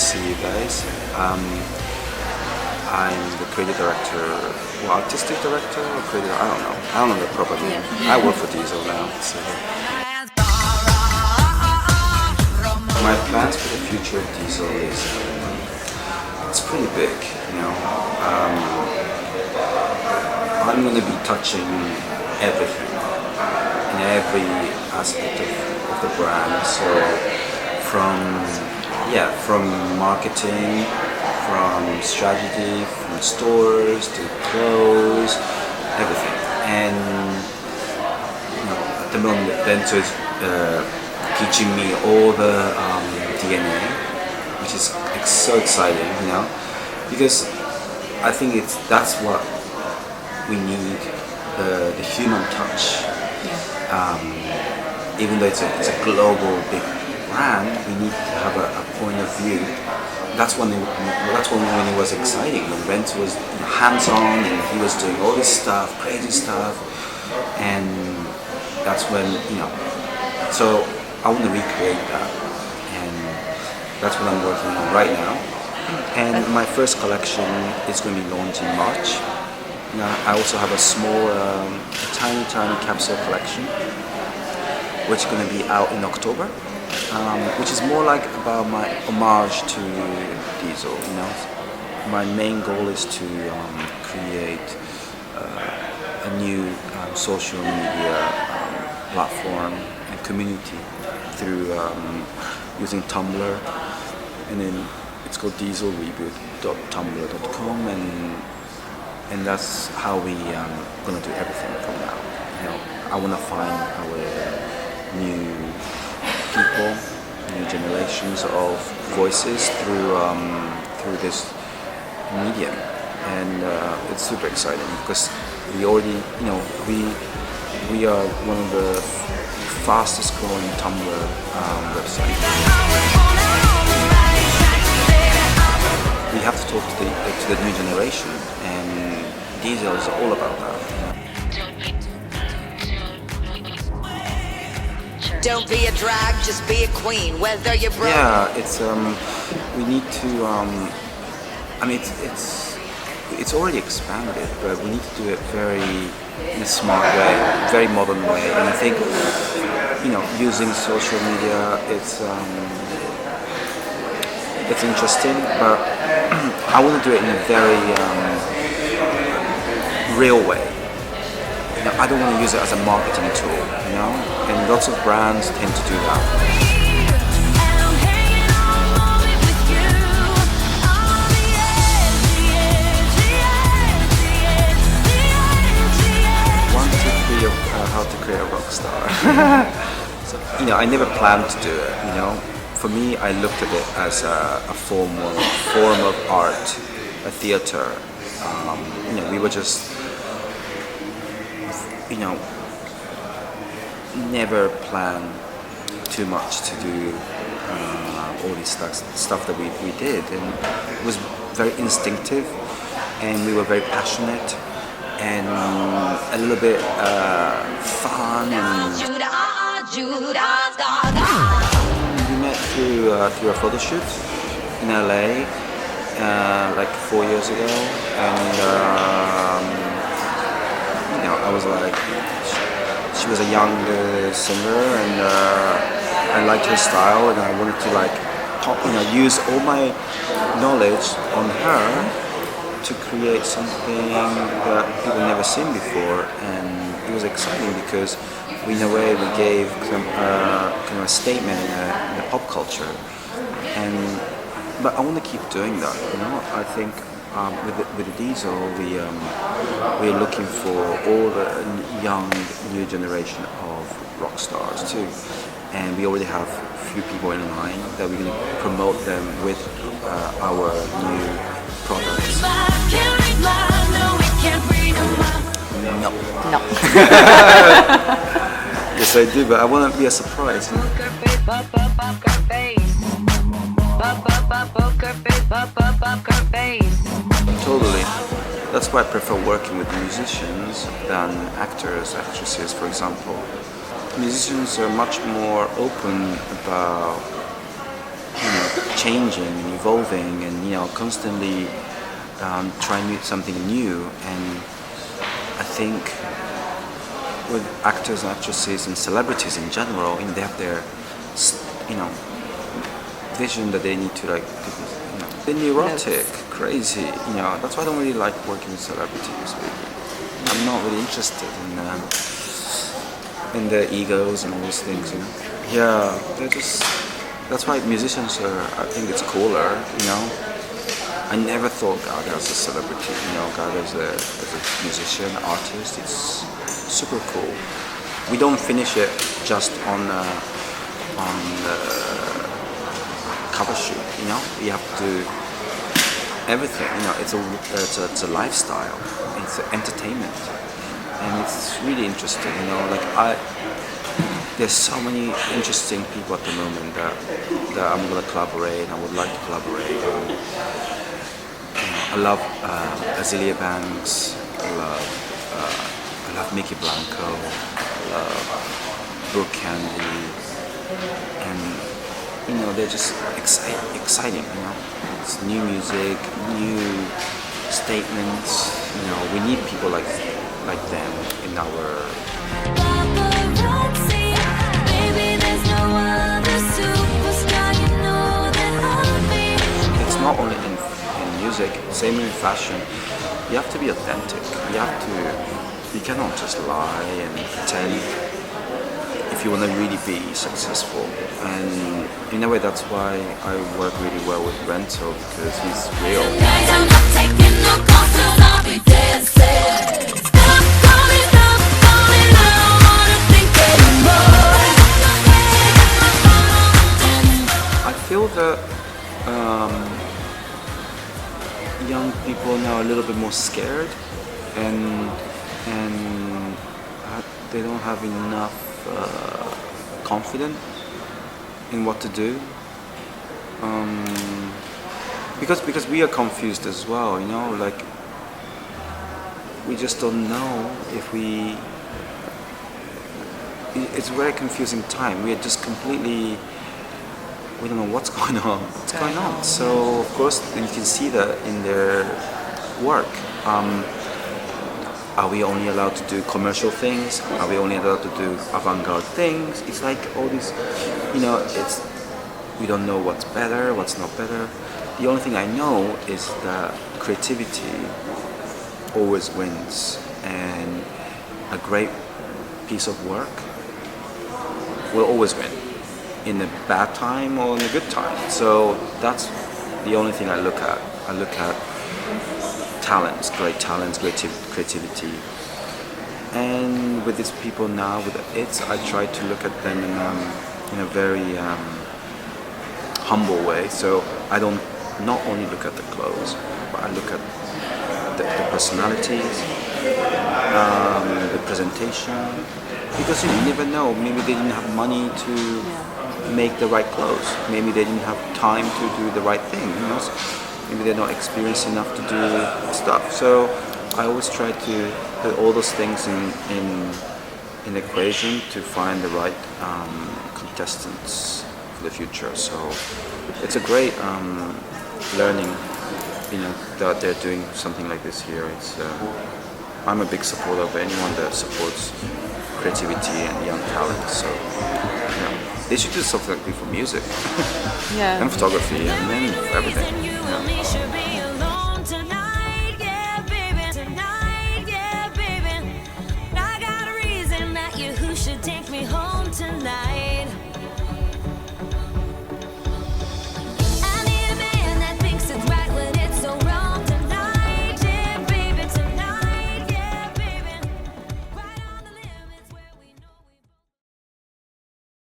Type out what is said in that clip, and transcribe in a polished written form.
see you guys. I'm the creative director, artistic director or creative, I don't know. I don't know the proper name. I work for Diesel now. So. My plans for the future of Diesel is, it's pretty big, you know. I'm going to be touching everything, in every aspect of the brand. So from marketing, from strategy, from stores to clothes, everything. And at the moment, Bento is teaching me all the DNA, which is so exciting, because I think that's what we need, the human touch. Even though it's a global big brand, we need to have a point of view. That's when it was exciting, when Bento was hands-on and he was doing all this stuff, crazy stuff, and that's when, so I want to recreate that, and that's what I'm working on right now. And my first collection is going to be launched in March. I also have a small, tiny capsule collection, which is going to be out in October, which is more like about my homage to Diesel. My main goal is to create a new social media platform and community through using Tumblr, and then it's called dieselreboot.tumblr.com, and that's how we gonna do everything from now. I want to find our new people, new generations of voices through this medium, and it's super exciting because we already, we are one of the fastest growing Tumblr websites. We have to talk to the new generation, and Diesel is all about that. Don't be a drag, just be a queen, whether you're broke. Yeah, it's we need to. I mean, it's already expanded, but we need to do it in a smart way, very modern way. And I think, using social media, it's interesting, but I want to do it in a very real way. I don't want to use it as a marketing tool, and lots of brands tend to do that. 1, 2, 3 of how to create a rock star. So, I never planned to do it. For me, I looked at it as a form of art, a theater. We were just, never planned too much to do all this stuff that we did, and it was very instinctive, and we were very passionate, and a little bit fun, and we met through a photo shoot in LA like 4 years ago, and I was like, she was a young singer, and I liked her style, and I wanted to use all my knowledge on her to create something that people never seen before, and it was exciting because in a way we gave kind of a statement in the pop culture, but I want to keep doing that. I think with the Diesel, we're looking for all the young new generation of rock stars too, and we already have a few people in line that we're going to promote them with our new products. No. Yes, I do, but I want to be a surprise. Totally. That's why I prefer working with musicians than actors, actresses, for example. Musicians are much more open about changing and evolving, and constantly trying something new. And I think with actors and actresses and celebrities in general, they have their you know vision that they need to they're neurotic, crazy. That's why I don't really like working with celebrities. Really. I'm not really interested in their egos and all those things. Yeah, they're just. That's why musicians are. I think it's cooler. I never thought Gaga as a celebrity. Gaga as a musician, artist. It's super cool. We don't finish it just on the cover shoot. We have to do everything. It's a lifestyle. It's entertainment, and it's really interesting. There's so many interesting people at the moment that I'm gonna collaborate. I would like to collaborate. I love Azealia Banks. I love Mickey Blanco. I love Brooke Candy, and they're just exciting. It's new music, new statements. We need people like them in our. It's not only in music, same in fashion. You have to be authentic. You cannot just lie and pretend if you want to really be successful. And in a way, that's why I work really well with Rento, because he's real. I feel that young people now are a little bit more scared, and they don't have enough confidence in what to do. Because we are confused as well. We just don't know if we. It's a very confusing time. We are just completely. We don't know what's going on. So of course you can see that in their work. Are we only allowed to do commercial things? Are we only allowed to do avant-garde things? It's like all these, we don't know what's better, what's not better. The only thing I know is that creativity always wins, and a great piece of work will always win, in a bad time or in a good time. So that's the only thing I look at. I look at talents, great creativity. And with these people now, with I try to look at them in a very humble way. So I don't not only look at the clothes, but I look at the personalities, the presentation. Because you never know, maybe they didn't have money to make the right clothes. Maybe they didn't have time to do the right thing. Maybe they're not experienced enough to do stuff. So I always try to put all those things in equation to find the right contestants for the future. So it's a great learning, that they're doing something like this here. It's I'm a big supporter of anyone that supports creativity and young talent. So they should do something like this for music, and photography, and then everything.